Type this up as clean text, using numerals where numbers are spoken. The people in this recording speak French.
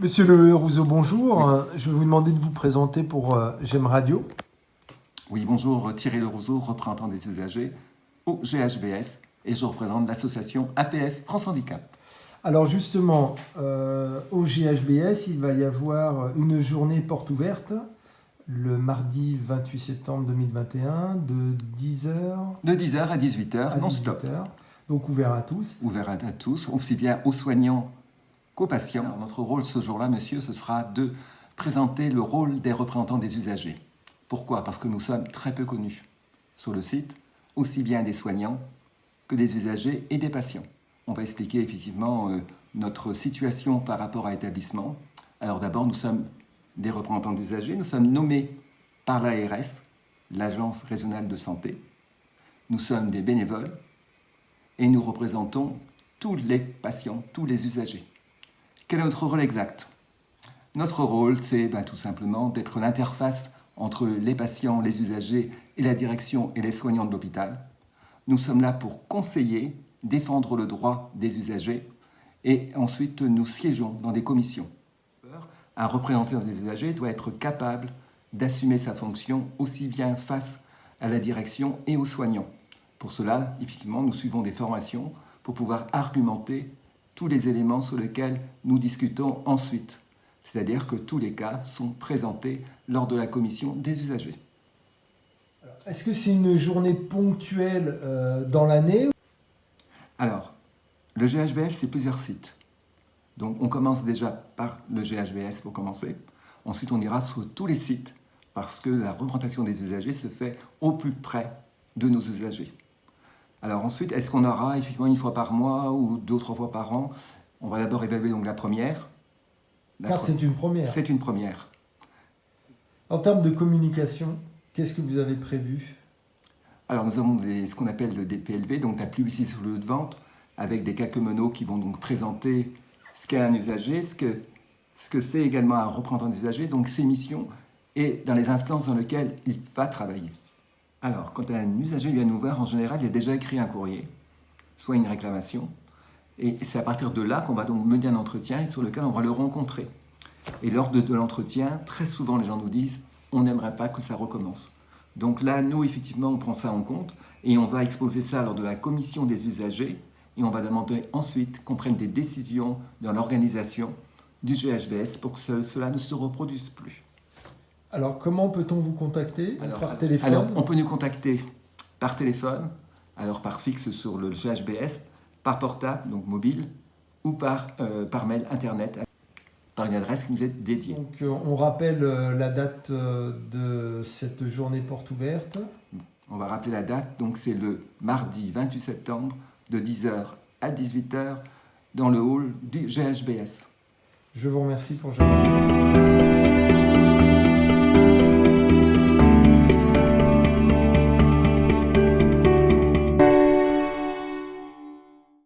Monsieur Le Rousseau, bonjour. Oui. Je vais vous demander de vous présenter pour GEM Radio. Oui, bonjour, Thierry Le Rousseau, représentant des usagers au GHBS, et je représente l'association APF France Handicap. Alors justement, au GHBS, il va y avoir une journée porte ouverte le mardi 28 septembre 2021 de 10h... De 10h à 18h, non-stop. Donc ouvert à tous. Ouvert à tous, aussi bien aux soignants qu'aux patients. Alors, notre rôle ce jour-là, monsieur, ce sera de présenter le rôle des représentants des usagers. Pourquoi? Parce que nous sommes très peu connus sur le site, aussi bien des soignants que des usagers et des patients. On va expliquer effectivement notre situation par rapport à l'établissement. Alors d'abord, nous sommes des représentants d'usagers, nous sommes nommés par l'ARS, l'Agence régionale de santé. Nous sommes des bénévoles et nous représentons tous les patients, tous les usagers. Quel est notre rôle exact? Notre rôle, c'est tout simplement d'être l'interface entre les patients, les usagers et la direction et les soignants de l'hôpital. Nous sommes là pour conseiller, défendre le droit des usagers et ensuite nous siégeons dans des commissions. Un représentant des usagers doit être capable d'assumer sa fonction aussi bien face à la direction et aux soignants. Pour cela, effectivement, nous suivons des formations pour pouvoir argumenter tous les éléments sur lesquels nous discutons ensuite. C'est-à-dire que tous les cas sont présentés lors de la commission des usagers. Est-ce que c'est une journée ponctuelle dans l'année? Alors, le GHBS, c'est plusieurs sites. Donc, on commence déjà par le GHBS pour commencer. Ensuite, on ira sur tous les sites parce que la représentation des usagers se fait au plus près de nos usagers. Alors ensuite, est-ce qu'on aura effectivement une fois par mois ou 2 ou 3 fois par an? On va d'abord évaluer donc la première. Car c'est une première. C'est une première. En termes de communication, qu'est-ce que vous avez prévu? Alors nous avons ce qu'on appelle des PLV, donc la publicité sur le lieu de vente, avec des caquemenos qui vont donc présenter ce qu'est un usager, ce que c'est également un représentant des usagers, donc ses missions, et dans les instances dans lesquelles il va travailler. Alors, quand un usager vient nous voir, en général, il a déjà écrit un courrier, soit une réclamation, et c'est à partir de là qu'on va donc mener un entretien et sur lequel on va le rencontrer. Et lors de l'entretien, très souvent les gens nous disent « on n'aimerait pas que ça recommence ». Donc là, nous, effectivement, on prend ça en compte et on va exposer ça lors de la commission des usagers et on va demander ensuite qu'on prenne des décisions dans l'organisation du GHBS pour que cela ne se reproduise plus. Alors, comment peut-on vous contacter? Par téléphone? Alors, on peut nous contacter par téléphone, alors par fixe sur le GHBS, par portable, donc mobile, ou par mail internet, par une adresse qui nous est dédiée. Donc, on rappelle la date de cette journée porte ouverte. On va rappeler la date, donc c'est le mardi 28 septembre, de 10h à 18h, dans le hall du GHBS. Je vous remercie pour aujourd'hui.